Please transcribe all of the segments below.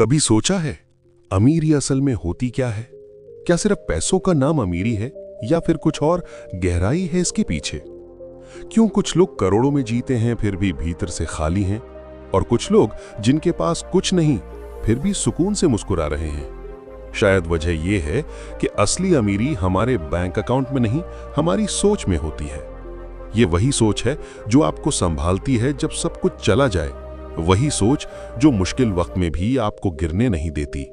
कभी सोचा है अमीरी असल में होती क्या है? क्या सिर्फ पैसों का नाम अमीरी है या फिर कुछ और गहराई है इसके पीछे? क्यों कुछ लोग करोड़ों में जीते हैं फिर भी भीतर से खाली हैं, और कुछ लोग जिनके पास कुछ नहीं फिर भी सुकून से मुस्कुरा रहे हैं? शायद वजह यह है कि असली अमीरी हमारे बैंक अकाउंट में नहीं, हमारी सोच में होती है। ये वही सोच है जो आपको संभालती है जब सब कुछ चला जाए, वही सोच जो मुश्किल वक्त में भी आपको गिरने नहीं देती।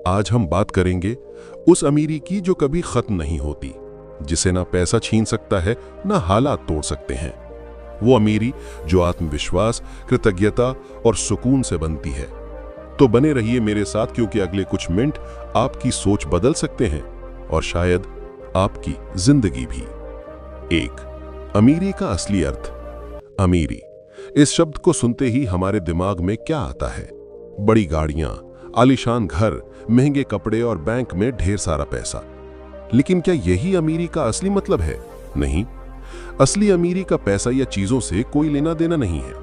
आज हम बात करेंगे उस अमीरी की जो कभी खत्म नहीं होती, जिसे ना पैसा छीन सकता है ना हालात तोड़ सकते हैं। वो अमीरी जो आत्मविश्वास, कृतज्ञता और सुकून से बनती है। तो बने रहिए मेरे साथ, क्योंकि अगले कुछ मिनट आपकी सोच बदल सकते हैं और शायद आपकी जिंदगी भी। 1. अमीरी का असली अर्थ। अमीरी इस शब्द को सुनते ही हमारे दिमाग में क्या आता है? बड़ी गाड़ियां, आलीशान घर, महंगे कपड़े और बैंक में ढेर सारा पैसा। लेकिन क्या यही अमीरी का असली मतलब है? नहीं। असली अमीरी का पैसा या चीजों से कोई लेना देना नहीं है।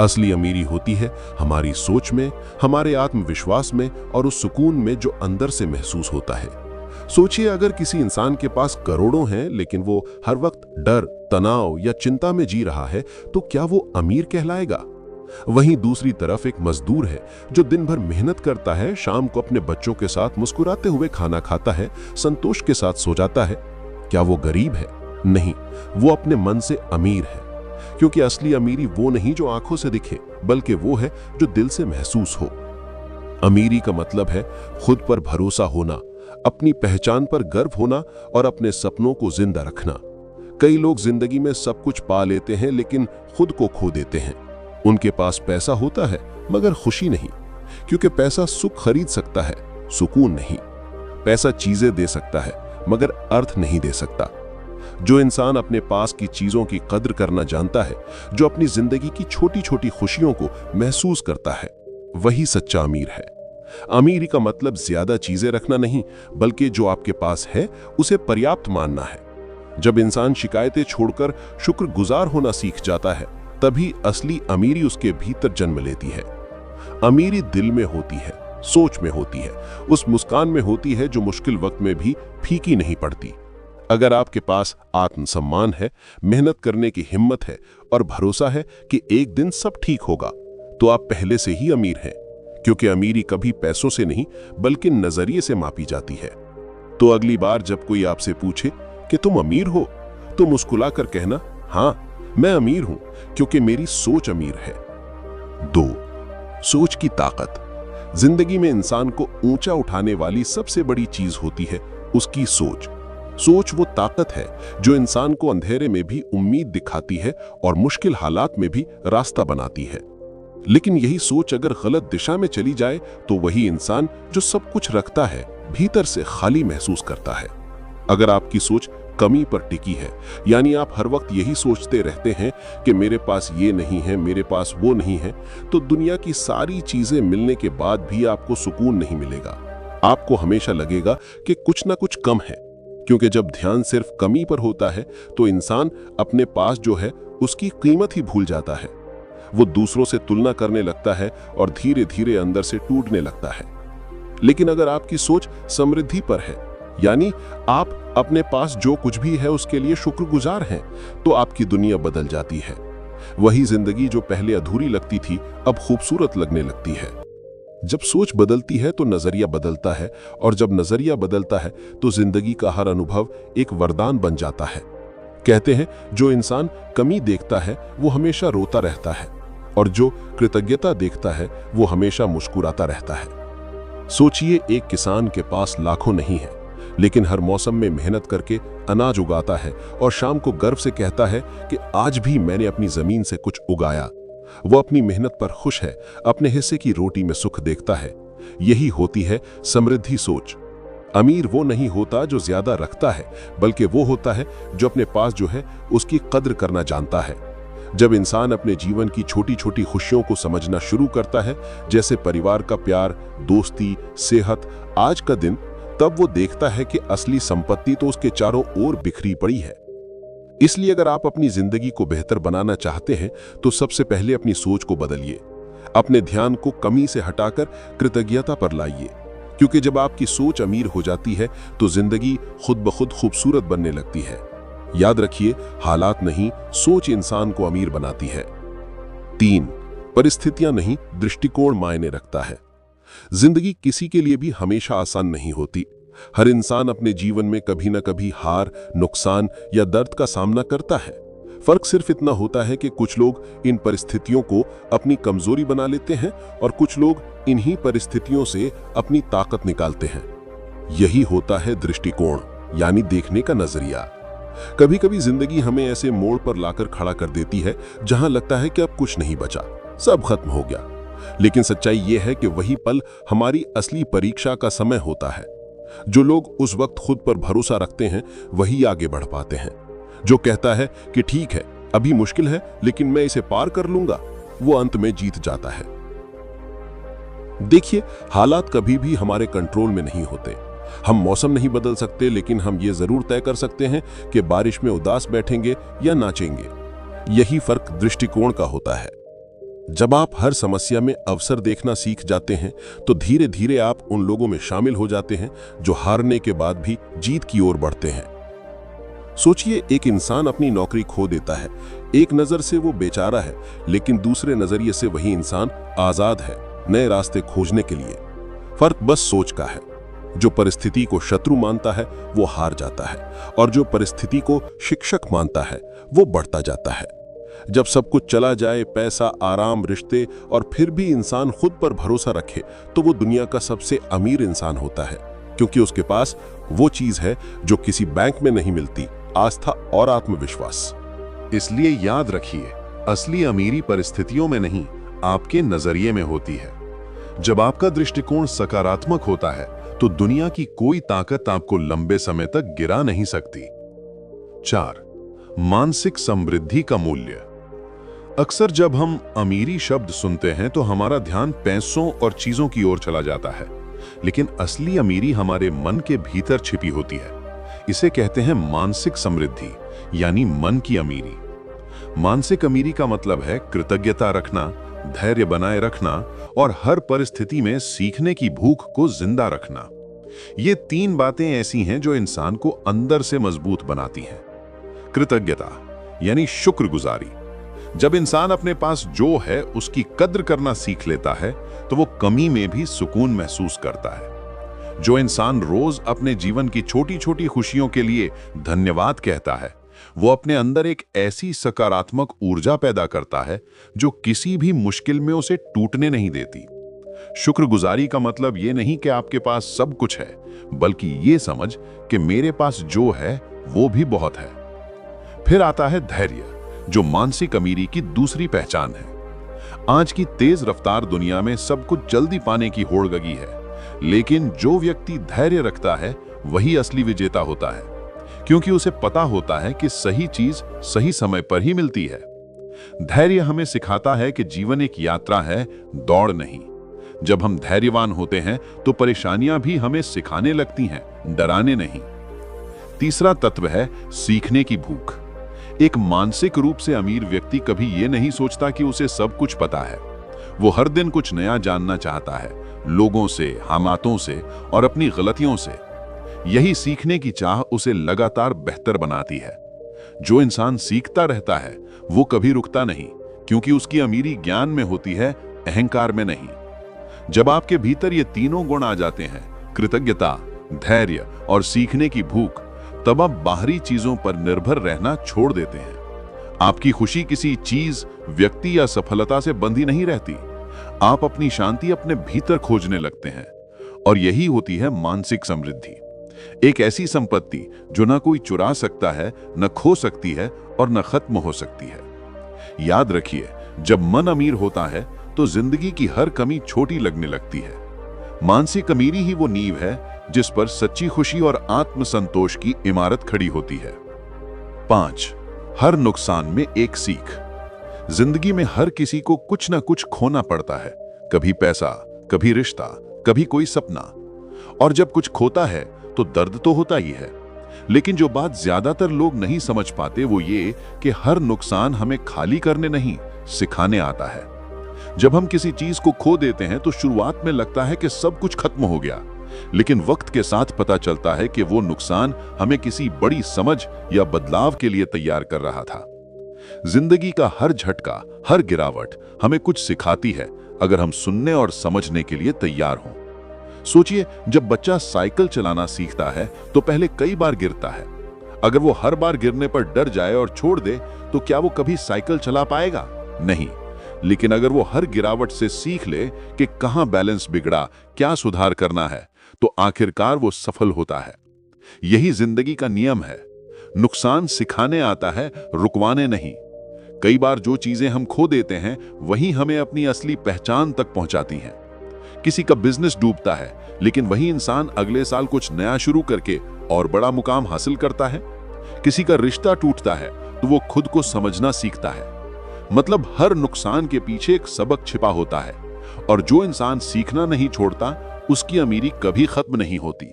असली अमीरी होती है हमारी सोच में, हमारे आत्मविश्वास में और उस सुकून में जो अंदर से महसूस होता है। सोचिए, अगर किसी इंसान के पास करोड़ों हैं लेकिन वो हर वक्त डर, तनाव या चिंता में जी रहा है, तो क्या वो अमीर कहलाएगा? वहीं दूसरी तरफ एक मजदूर है जो दिन भर मेहनत करता है, शाम को अपने बच्चों के साथ मुस्कुराते हुए खाना खाता है, संतोष के साथ सो जाता है। क्या वो गरीब है? नहीं, वो अपने मन से अमीर है। क्योंकि असली अमीरी वो नहीं जो आंखों से दिखे, बल्कि वो है जो दिल से महसूस हो। अमीरी का मतलब है खुद पर भरोसा होना, अपनी पहचान पर गर्व होना और अपने सपनों को जिंदा रखना। कई लोग जिंदगी में सब कुछ पा लेते हैं लेकिन खुद को खो देते हैं। उनके पास पैसा होता है मगर खुशी नहीं, क्योंकि पैसा सुख खरीद सकता है, सुकून नहीं। पैसा चीजें दे सकता है मगर अर्थ नहीं दे सकता। जो इंसान अपने पास की चीजों की कद्र करना जानता है, जो अपनी जिंदगी की छोटी छोटी खुशियों को महसूस करता है, वही सच्चा अमीर है। अमीरी का मतलब ज्यादा चीजें रखना नहीं, बल्कि जो आपके पास है उसे पर्याप्त मानना है। जब इंसान शिकायतें छोड़कर शुक्रगुजार होना सीख जाता है, तभी असली अमीरी उसके भीतर जन्म लेती है। अमीरी दिल में होती है, सोच में होती है, उस मुस्कान में होती है जो मुश्किल वक्त में भी फीकी नहीं पड़ती। अगर आपके पास आत्मसम्मान है, मेहनत करने की हिम्मत है और भरोसा है कि एक दिन सब ठीक होगा, तो आप पहले से ही अमीर हैं। क्योंकि अमीरी कभी पैसों से नहीं बल्कि नजरिए से मापी जाती है। तो अगली बार जब कोई आपसे पूछे कि तुम अमीर हो, तो मुस्कुराकर कहना, हाँ मैं अमीर हूं, क्योंकि मेरी सोच अमीर है। 2. सोच की ताकत। जिंदगी में इंसान को ऊंचा उठाने वाली सबसे बड़ी चीज होती है उसकी सोच। सोच वो ताकत है जो इंसान को अंधेरे में भी उम्मीद दिखाती है और मुश्किल हालात में भी रास्ता बनाती है। लेकिन यही सोच अगर गलत दिशा में चली जाए, तो वही इंसान जो सब कुछ रखता है भीतर से खाली महसूस करता है। अगर आपकी सोच कमी पर टिकी है, यानी आप हर वक्त यही सोचते रहते हैं कि मेरे पास ये नहीं है, मेरे पास वो नहीं है, तो दुनिया की सारी चीजें मिलने के बाद भी आपको सुकून नहीं मिलेगा। आपको हमेशा लगेगा कि कुछ ना कुछ कम है। क्योंकि जब ध्यान सिर्फ कमी पर होता है, तो इंसान अपने पास जो है उसकी कीमत ही भूल जाता है। वो दूसरों से तुलना करने लगता है और धीरे धीरे अंदर से टूटने लगता है। लेकिन अगर आपकी सोच समृद्धि पर है, यानी आप अपने पास जो कुछ भी है उसके लिए शुक्रगुजार हैं, तो आपकी दुनिया बदल जाती है। वही जिंदगी जो पहले अधूरी लगती थी अब खूबसूरत लगने लगती है। जब सोच बदलती है तो नजरिया बदलता है, और जब नजरिया बदलता है तो जिंदगी का हर अनुभव एक वरदान बन जाता है। कहते हैं, जो इंसान कमी देखता है वो हमेशा रोता रहता है, और जो कृतज्ञता देखता है वो हमेशा मुस्कुराता रहता है। सोचिए, एक किसान के पास लाखों नहीं है, लेकिन हर मौसम में मेहनत करके अनाज उगाता है और शाम को गर्व से कहता है कि आज भी मैंने अपनी जमीन से कुछ उगाया। वो अपनी मेहनत पर खुश है, अपने हिस्से की रोटी में सुख देखता है। यही होती है समृद्धि सोच। अमीर वो नहीं होता जो ज्यादा रखता है, बल्कि वो होता है जो अपने पास जो है उसकी कद्र करना जानता है। जब इंसान अपने जीवन की छोटी छोटी खुशियों को समझना शुरू करता है, जैसे परिवार का प्यार, दोस्ती, सेहत, आज का दिन, तब वो देखता है कि असली संपत्ति तो उसके चारों ओर बिखरी पड़ी है। इसलिए अगर आप अपनी जिंदगी को बेहतर बनाना चाहते हैं, तो सबसे पहले अपनी सोच को बदलिए। अपने ध्यान को कमी से हटाकर कृतज्ञता पर लाइए, क्योंकि जब आपकी सोच अमीर हो जाती है तो जिंदगी खुद ब खुद खूबसूरत बनने लगती है। याद रखिए, हालात नहीं, सोच इंसान को अमीर बनाती है। 3, परिस्थितियां नहीं, दृष्टिकोण मायने रखता है। जिंदगी किसी के लिए भी हमेशा आसान नहीं होती। हर इंसान अपने जीवन में कभी न कभी हार, नुकसान या दर्द का सामना करता है। फर्क सिर्फ इतना होता है कि कुछ लोग इन परिस्थितियों को अपनी कमजोरी बना लेते हैं और कुछ लोग इन्हीं परिस्थितियों से अपनी ताकत निकालते हैं। यही होता है दृष्टिकोण, यानी देखने का नजरिया। कभी कभी जिंदगी हमें ऐसे मोड़ पर लाकर खड़ा कर देती है जहां लगता है कि अब कुछ नहीं बचा, सब खत्म हो गया। लेकिन सच्चाई यह है कि वही पल हमारी असली परीक्षा का समय होता है। जो लोग उस वक्त खुद पर भरोसा रखते हैं वही आगे बढ़ पाते हैं। जो कहता है कि ठीक है, अभी मुश्किल है लेकिन मैं इसे पार कर लूंगा, वो अंत में जीत जाता है। देखिए, हालात कभी भी हमारे कंट्रोल में नहीं होते। हम मौसम नहीं बदल सकते, लेकिन हम ये जरूर तय कर सकते हैं कि बारिश में उदास बैठेंगे या नाचेंगे। यही फर्क दृष्टिकोण का होता है। जब आप हर समस्या में अवसर देखना सीख जाते हैं तो धीरे धीरे आप उन लोगों में शामिल हो जाते हैं जो हारने के बाद भी जीत की ओर बढ़ते हैं। सोचिए, एक इंसान अपनी नौकरी खो देता है। एक नजर से वो बेचारा है, लेकिन दूसरे नजरिए से वही इंसान आजाद है नए रास्ते खोजने के लिए। फर्क बस सोच का है। जो परिस्थिति को शत्रु मानता है वो हार जाता है, और जो परिस्थिति को शिक्षक मानता है वो बढ़ता जाता है। जब सब कुछ चला जाए, पैसा, आराम, रिश्ते, और फिर भी इंसान खुद पर भरोसा रखे, तो वो दुनिया का सबसे अमीर इंसान होता है, क्योंकि उसके पास वो चीज है जो किसी बैंक में नहीं मिलती, आस्था और आत्मविश्वास। इसलिए याद रखिए, असली अमीरी परिस्थितियों में नहीं, आपके नजरिए में होती है। जब आपका दृष्टिकोण सकारात्मक होता है तो दुनिया की कोई ताकत आपको लंबे समय तक गिरा नहीं सकती। 4, मानसिक समृद्धि का मूल्य। अक्सर जब हम अमीरी शब्द सुनते हैं तो हमारा ध्यान पैसों और चीजों की ओर चला जाता है, लेकिन असली अमीरी हमारे मन के भीतर छिपी होती है। इसे कहते हैं मानसिक समृद्धि, यानी मन की अमीरी। मानसिक अमीरी का मतलब है कृतज्ञता रखना, धैर्य बनाए रखना और हर परिस्थिति में सीखने की भूख को जिंदा रखना। ये 3 बातें ऐसी हैं जो इंसान को अंदर से मजबूत बनाती हैं। कृतज्ञता यानी शुक्रगुजारी। जब इंसान अपने पास जो है उसकी कद्र करना सीख लेता है तो वो कमी में भी सुकून महसूस करता है। जो इंसान रोज अपने जीवन की छोटी छोटी खुशियों के लिए धन्यवाद कहता है, वो अपने अंदर एक ऐसी सकारात्मक ऊर्जा पैदा करता है जो किसी भी मुश्किल में उसे टूटने नहीं देती। शुक्रगुजारी का मतलब ये नहीं कि आपके पास सब कुछ है, बल्कि ये समझ कि मेरे पास जो है वो भी बहुत है। फिर आता है धैर्य, जो मानसिक अमीरी की दूसरी पहचान है। आज की तेज रफ्तार दुनिया में सब कुछ जल्दी पाने की होड़ लगी है, लेकिन जो व्यक्ति धैर्य रखता है वही असली विजेता होता है, क्योंकि उसे पता होता है कि सही चीज सही समय पर ही मिलती है। धैर्य हमें सिखाता है कि जीवन एक यात्रा है, दौड़ नहीं। जब हम धैर्यवान होते हैं तो परेशानियां भी हमें सिखाने लगती हैं, डराने नहीं। तीसरा तत्व है सीखने की भूख। एक मानसिक रूप से अमीर व्यक्ति कभी यह नहीं सोचता कि उसे सब कुछ पता है। वो हर दिन कुछ नया जानना चाहता है, लोगों से, हालातों से और अपनी गलतियों से। यही सीखने की चाह उसे लगातार बेहतर बनाती है। जो इंसान सीखता रहता है वो कभी रुकता नहीं, क्योंकि उसकी अमीरी ज्ञान में होती है, अहंकार में नहीं। जब आपके भीतर ये तीनों गुण आ जाते हैं, कृतज्ञता, धैर्य और सीखने की भूख, तब आप बाहरी चीजों पर निर्भर रहना छोड़ देते हैं। आपकी खुशी किसी चीज, व्यक्ति या सफलता से बंधी नहीं रहती। आप अपनी शांति अपने भीतर खोजने लगते हैं, और यही होती है मानसिक समृद्धि। एक ऐसी संपत्ति जो ना कोई चुरा सकता है, न खो सकती है और न खत्म हो सकती है। याद रखिए, जब मन अमीर होता है तो जिंदगी की हर कमी छोटी लगने लगती है। मानसिक अमीरी ही वो नींव है जिस पर सच्ची खुशी और आत्मसंतोष की इमारत खड़ी होती है। 5, हर नुकसान में एक सीख। जिंदगी में हर किसी को कुछ ना कुछ खोना पड़ता है, कभी पैसा, कभी रिश्ता, कभी कोई सपना। और जब कुछ खोता है तो दर्द तो होता ही है, लेकिन जो बात ज्यादातर लोग नहीं समझ पाते वो ये कि हर नुकसान हमें खाली करने नहीं, सिखाने आता है। जब हम किसी चीज को खो देते हैं तो शुरुआत में लगता है कि सब कुछ खत्म हो गया, लेकिन वक्त के साथ पता चलता है कि वो नुकसान हमें किसी बड़ी समझ या बदलाव के लिए तैयार कर रहा था। जिंदगी का हर झटका, हर गिरावट हमें कुछ सिखाती है, अगर हम सुनने और समझने के लिए तैयार हों। सोचिए, जब बच्चा साइकिल चलाना सीखता है तो पहले कई बार गिरता है। अगर वो हर बार गिरने पर डर जाए और छोड़ दे तो क्या वो कभी साइकिल चला पाएगा? नहीं। लेकिन अगर वो हर गिरावट से सीख ले कि कहां बैलेंस बिगड़ा, क्या सुधार करना है, तो आखिरकार वो सफल होता है। यही जिंदगी का नियम है। नुकसान सिखाने आता है, रुकवाने नहीं। कई बार जो चीजें हम खो देते हैं वही हमें अपनी असली पहचान तक पहुंचाती हैं। किसी का बिजनेस डूबता है, लेकिन वही इंसान अगले साल कुछ नया शुरू करके और बड़ा मुकाम हासिल करता है। किसी का रिश्ता टूटता है तो वो खुद को समझना सीखता है। मतलब हर नुकसान के पीछे एक सबक छिपा होता है, और जो इंसान सीखना नहीं छोड़ता उसकी अमीरी कभी खत्म नहीं होती।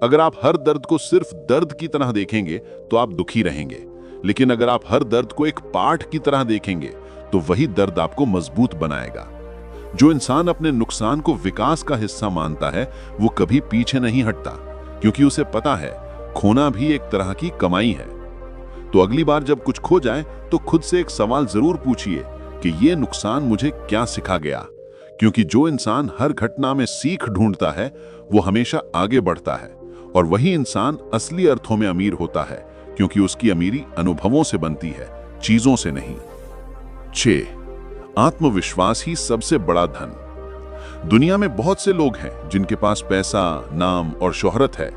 अगर आप हर दर्द को सिर्फ दर्द की तरह देखेंगे तो आप दुखी रहेंगे, लेकिन अगर आप हर दर्द को एक पाठ की तरह देखेंगे तो वही दर्द आपको मजबूत बनाएगा। जो इंसान अपने नुकसान को विकास का हिस्सा मानता है वो कभी पीछे नहीं हटता, क्योंकि उसे पता है खोना भी एक तरह की कमाई है। तो अगली बार जब कुछ खो जाए तो खुद से एक सवाल जरूर पूछिए कि ये नुकसान मुझे क्या सिखा गया, क्योंकि जो इंसान हर घटना में सीख ढूंढता है वो हमेशा आगे बढ़ता है, और वही इंसान असली अर्थों में अमीर होता है, क्योंकि उसकी अमीरी अनुभवों से बनती है, चीजों से नहीं। 6. आत्मविश्वास ही सबसे बड़ा धन। दुनिया में बहुत से लोग हैं जिनके पास पैसा, नाम और शोहरत है,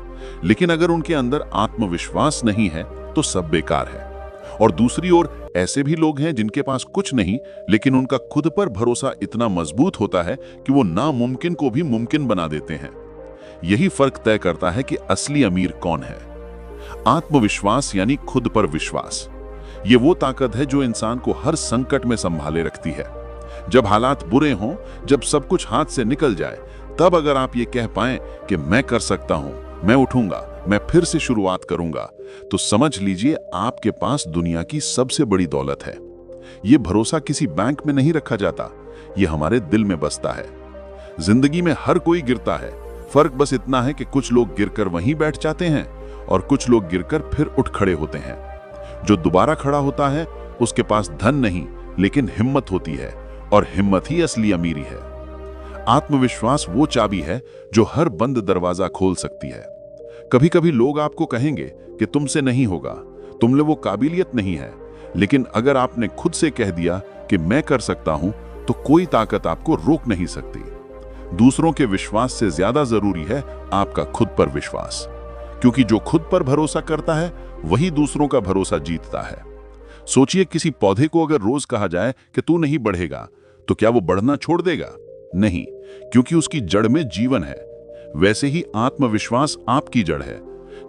लेकिन अगर उनके अंदर आत्मविश्वास नहीं है तो सब बेकार है। और दूसरी ओर ऐसे भी लोग हैं जिनके पास कुछ नहीं, लेकिन उनका खुद पर भरोसा इतना मजबूत होता है कि वो नामुमकिन को भी मुमकिन बना देते हैं। यही फर्क तय करता है कि असली अमीर कौन है। आत्मविश्वास यानी खुद पर विश्वास। ये वो ताकत है जो इंसान को हर संकट में संभाले रखती है। जब हालात बुरे हों, जब सब कुछ हाथ से निकल जाए, तब अगर आप ये कह पाएं कि मैं कर सकता हूं, मैं उठूंगा, मैं फिर से शुरुआत करूंगा, तो समझ लीजिए आपके पास दुनिया की सबसे बड़ी दौलत है। ये भरोसा किसी बैंक में नहीं रखा जाता, ये हमारे दिल में बसता है। जिंदगी में हर कोई गिरता है, फर्क बस इतना है कि कुछ लोग गिरकर वहीं बैठ जाते हैं और कुछ लोग गिरकर फिर उठ खड़े होते हैं। जो दोबारा खड़ा होता है उसके पास धन नहीं, लेकिन हिम्मत होती है, और हिम्मत ही असली अमीरी है। आत्मविश्वास वो चाबी है जो हर बंद दरवाजा खोल सकती है। कभी कभी लोग आपको कहेंगे कि तुमसे नहीं होगा, तुम में वो काबिलियत नहीं है, लेकिन अगर आपने खुद से कह दिया कि मैं कर सकता हूं, तो कोई ताकत आपको रोक नहीं सकती। दूसरों के विश्वास से ज्यादा जरूरी है आपका खुद पर विश्वास, क्योंकि जो खुद पर भरोसा करता है वही दूसरों का भरोसा जीतता है। सोचिए, किसी पौधे को अगर रोज कहा जाए कि तू नहीं बढ़ेगा, तो क्या वो बढ़ना छोड़ देगा? नहीं, क्योंकि उसकी जड़ में जीवन है। वैसे ही आत्मविश्वास आपकी जड़ है।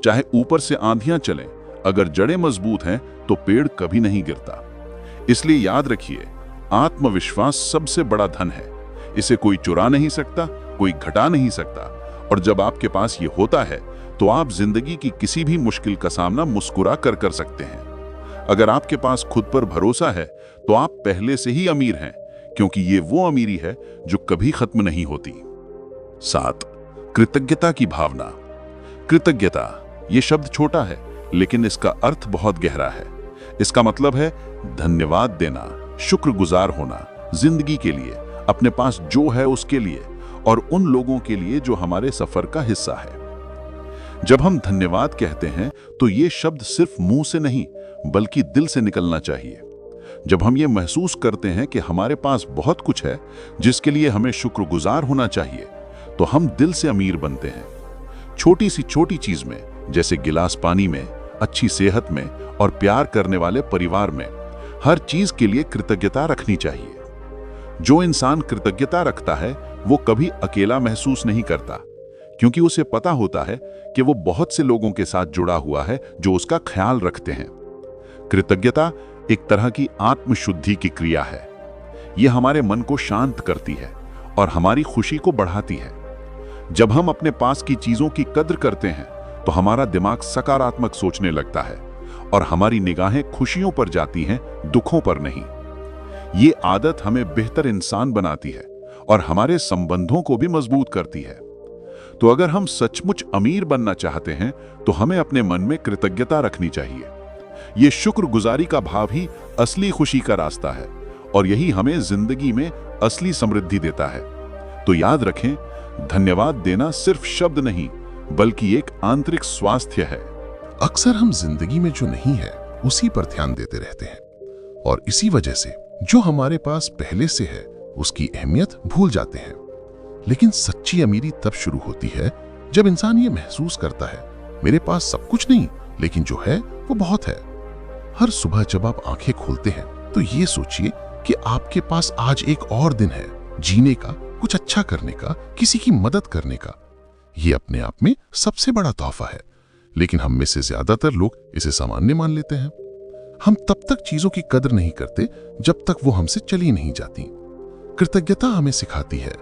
चाहे ऊपर से आंधियां चलें, अगर जड़ें मजबूत हैं तो पेड़ कभी नहीं गिरता। इसलिए याद रखिए, आत्मविश्वास सबसे बड़ा धन है। इसे कोई चुरा नहीं सकता, कोई घटा नहीं सकता, और जब आपके पास ये होता है तो आप जिंदगी की किसी भी मुश्किल का सामना मुस्कुरा कर सकते हैं। अगर आपके पास खुद पर भरोसा है तो आप पहले से ही अमीर हैं, क्योंकि ये वो अमीरी है जो कभी खत्म नहीं होती। 7. कृतज्ञता की भावना। कृतज्ञता ये शब्द छोटा है, लेकिन इसका अर्थ बहुत गहरा है। इसका मतलब है धन्यवाद देना, शुक्रगुजार होना, जिंदगी के लिए, अपने पास जो है उसके लिए, और उन लोगों के लिए जो हमारे सफर का हिस्सा है। जब हम धन्यवाद कहते हैं तो ये शब्द सिर्फ मुंह से नहीं, बल्कि दिल से निकलना चाहिए। जब हम ये महसूस करते हैं कि हमारे पास बहुत कुछ है जिसके लिए हमें शुक्रगुजार होना चाहिए, तो हम दिल से अमीर बनते हैं। छोटी सी छोटी चीज में, जैसे गिलास पानी में, अच्छी सेहत में और प्यार करने वाले परिवार में, हर चीज के लिए कृतज्ञता रखनी चाहिए। जो इंसान कृतज्ञता रखता है वो कभी अकेला महसूस नहीं करता, क्योंकि उसे पता होता है कि वो बहुत से लोगों के साथ जुड़ा हुआ है जो उसका ख्याल रखते हैं। कृतज्ञता एक तरह की आत्मशुद्धि की क्रिया है। यह हमारे मन को शांत करती है और हमारी खुशी को बढ़ाती है। जब हम अपने पास की चीजों की कद्र करते हैं तो हमारा दिमाग सकारात्मक सोचने लगता है और हमारी निगाहें खुशियों पर जाती हैं, दुखों पर नहीं। ये आदत हमें बेहतर इंसान बनाती है और हमारे संबंधों को भी मजबूत करती है। तो अगर हम सचमुच अमीर बनना चाहते हैं तो हमें अपने मन में कृतज्ञता रखनी चाहिए। ये शुक्रगुजारी का भाव ही असली खुशी का रास्ता है और यही हमें जिंदगी में असली समृद्धि देता है। तो याद रखें, धन्यवाद देना सिर्फ शब्द नहीं बल्कि एक आंतरिक स्वास्थ्य है। अक्सर हम जिंदगी में जो नहीं है उसी पर ध्यान देते रहते हैं और इसी वजह से जो हमारे पास पहले से है उसकी अहमियत भूल जाते हैं। लेकिन सच्ची अमीरी तब शुरू होती है जब इंसान ये महसूस करता है, मेरे पास सब कुछ नहीं लेकिन जो है वो बहुत है। हर सुबह जब आप आंखें खोलते हैं तो ये सोचिए कि आपके पास आज एक और दिन है जीने का, कुछ अच्छा करने का, किसी की मदद करने का। ये अपने आप में सबसे बड़ा तोहफा है, लेकिन हम में से ज्यादातर लोग इसे सामान्य मान लेते हैं। हम तब तक चीजों की कदर नहीं करते जब तक वो हमसे चली नहीं जाती। कृतज्ञता हमें सिखाती है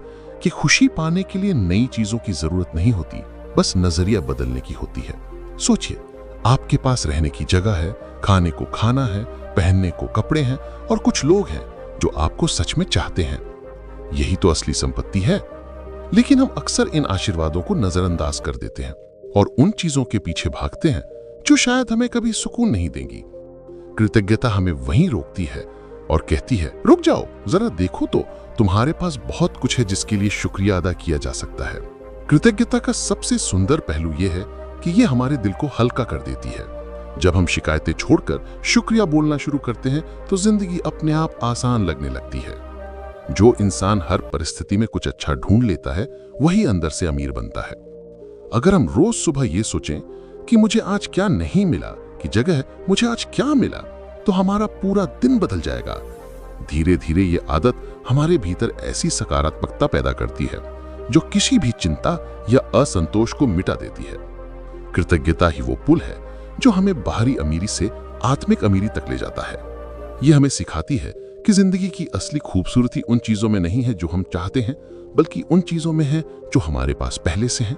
कि खुशी पाने के लिए नई चीजों की जरूरत नहीं होती, बस नजरिया बदलने की होती है। सोचिए, आपके पास रहने की जगह है, खाने को खाना है, पहनने को कपड़े हैं और कुछ लोग हैं जो आपको सच में चाहते हैं। यही तो असली संपत्ति है। लेकिन हम अक्सर इन आशीर्वादों को नजरअंदाज कर देते हैं और उन चीजों के पीछे भागते हैं जो शायद हमें कभी सुकून नहीं देंगी। कृतज्ञता हमें वहीं रोकती है और कहती है, रुक जाओ, जरा देखो तो तुम्हारे पास बहुत कुछ है जिसके लिए शुक्रिया अदा किया जा सकता है। कृतज्ञता का सबसे सुंदर पहलू यह है कि यह हमारे दिल को हल्का कर देती है। जब हम शिकायतें छोड़कर शुक्रिया बोलना शुरू करते हैं तो जिंदगी अपने आप आसान लगने लगती है। जो इंसान हर परिस्थिति में कुछ अच्छा ढूंढ लेता है वही अंदर से अमीर बनता है। अगर हम रोज सुबह ये सोचें कि मुझे आज क्या नहीं मिला की जगह मुझे आज क्या मिला, तो हमारा पूरा दिन बदल जाएगा। धीरे धीरे ये आदत हमारे भीतर ऐसी सकारात्मकता पैदा करती है जो किसी भी चिंता या असंतोष को मिटा देती है। कृतज्ञता ही वो पुल है जो हमें बाहरी अमीरी से आत्मिक अमीरी तक ले जाता है। यह हमें सिखाती है कि जिंदगी की असली खूबसूरती उन चीजों में नहीं है जो हम चाहते हैं, बल्कि उन चीजों में है जो हमारे पास पहले से हैं।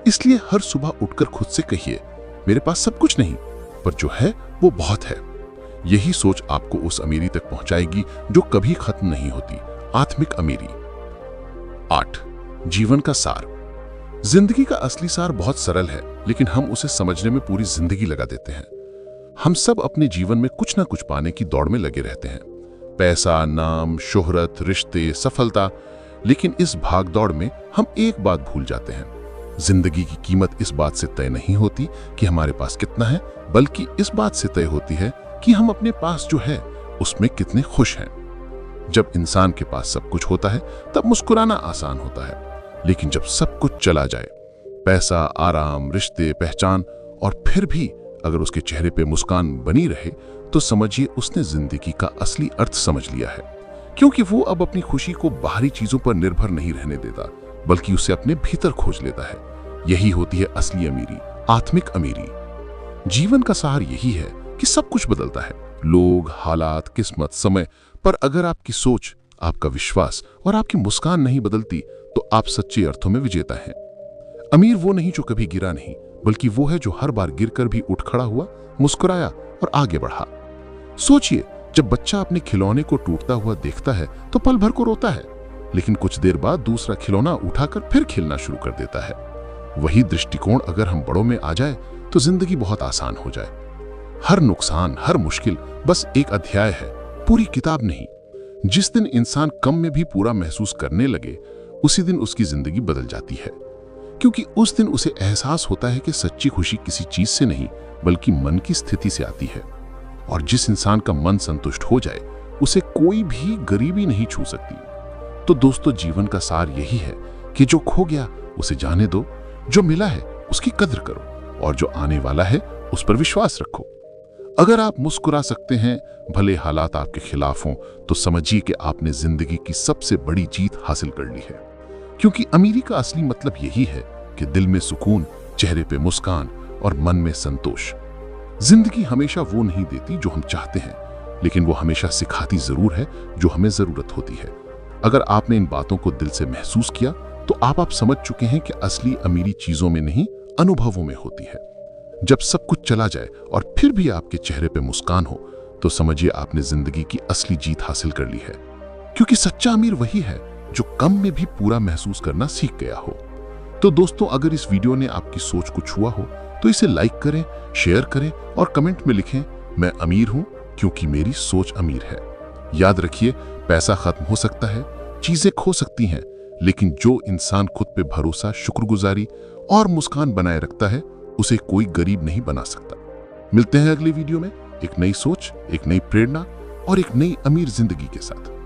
इसलिए हर सुबह उठकर खुद से कहिए, मेरे पास सब कुछ नहीं, पर जो है वो बहुत है। यही सोच आपको उस अमीरी तक पहुंचाएगी जो कभी खत्म नहीं होती, आत्मिक अमीरी। 8. जीवन का सार। जिंदगी का असली सार बहुत सरल है, लेकिन हम उसे समझने में पूरी जिंदगी लगा देते हैं। हम सब अपने जीवन में कुछ ना कुछ पाने की दौड़ में लगे रहते हैं, पैसा, नाम, शोहरत, रिश्ते, सफलता। लेकिन इस भाग दौड़ में हम एक बात भूल जाते हैं, जिंदगी की कीमत इस बात से तय नहीं होती कि हमारे पास कितना है, बल्कि इस बात से तय होती है कि हम अपने पास जो है उसमें कितने खुश हैं। जब इंसान के पास सब कुछ होता है तब मुस्कुराना आसान होता है, लेकिन जब सब कुछ चला जाए, पैसा, आराम, रिश्ते, पहचान, और फिर भी अगर उसके चेहरे पे मुस्कान बनी रहे, तो समझिए उसने जिंदगी का असली अर्थ समझ लिया है। क्योंकि वो अब अपनी खुशी को बाहरी चीजों पर निर्भर नहीं रहने देता, बल्कि उसे अपने भीतर खोज लेता है। यही होती है असली अमीरी, आत्मिक अमीरी। जीवन का सार यही है कि सब कुछ बदलता है, लोग, हालात, किस्मत, समय, पर अगर आपकी सोच, आपका विश्वास और आपकी मुस्कान नहीं बदलती तो आप सच्चे अर्थों में विजेता हैं। अमीर वो नहीं जो कभी गिरा नहीं, बल्कि वो है जो हर बार गिरकर भी उठ खड़ा हुआ, मुस्कुराया और आगे बढ़ा। सोचिए, जब बच्चा अपने खिलौने को टूटता हुआ देखता है तो पल भर को रोता है, लेकिन कुछ देर बाद दूसरा खिलौना उठाकर फिर खेलना शुरू कर देता है। वही दृष्टिकोण अगर हम बड़ों में आ जाए तो जिंदगी बहुत आसान हो जाए। हर नुकसान, हर मुश्किल बस एक अध्याय है, पूरी किताब नहीं। जिस दिन इंसान कम में भी पूरा महसूस करने लगे, उसी दिन उसकी जिंदगी बदल जाती है, क्योंकि उस दिन उसे एहसास होता है कि सच्ची खुशी किसी चीज से नहीं बल्कि मन की स्थिति से आती है। और जिस इंसान का मन संतुष्ट हो जाए, उसे कोई भी गरीबी नहीं छू सकती। तो दोस्तों, जीवन का सार यही है कि जो खो गया उसे जाने दो, जो मिला है उसकी कद्र करो, और जो आने वाला है उस पर विश्वास रखो। अगर आप मुस्कुरा सकते हैं भले हालात आपके खिलाफ हों, तो समझिए कि आपने जिंदगी की सबसे बड़ी जीत हासिल कर ली है। क्योंकि अमीरी का असली मतलब यही है कि दिल में सुकून, चेहरे पे मुस्कान और मन में संतोष। जिंदगी हमेशा वो नहीं देती जो हम चाहते हैं, लेकिन वो हमेशा सिखाती जरूर है जो हमें जरूरत होती है। अगर आपने इन बातों को दिल से महसूस किया तो आप समझ चुके हैं कि असली अमीरी चीजों में नहीं, अनुभवों में होती है। जब सब कुछ चला जाए और फिर भी आपके चेहरे पे मुस्कान हो, तो समझिए आपने जिंदगी की असली जीत हासिल कर ली है। क्योंकि सच्चा अमीर वही है जो कम में भी पूरा महसूस करना सीख गया हो। तो दोस्तों, अगर इस वीडियो ने आपकी सोच को छुआ हो तो इसे लाइक करें, शेयर करें और कमेंट में लिखें, मैं अमीर हूं क्योंकि मेरी सोच अमीर है। याद रखिए, पैसा खत्म हो सकता है, चीजें खो सकती हैं, लेकिन जो इंसान खुद पे भरोसा, शुक्रगुजारी और मुस्कान बनाए रखता है, उसे कोई गरीब नहीं बना सकता। मिलते हैं अगली वीडियो में एक नई सोच, एक नई प्रेरणा और एक नई अमीर जिंदगी के साथ।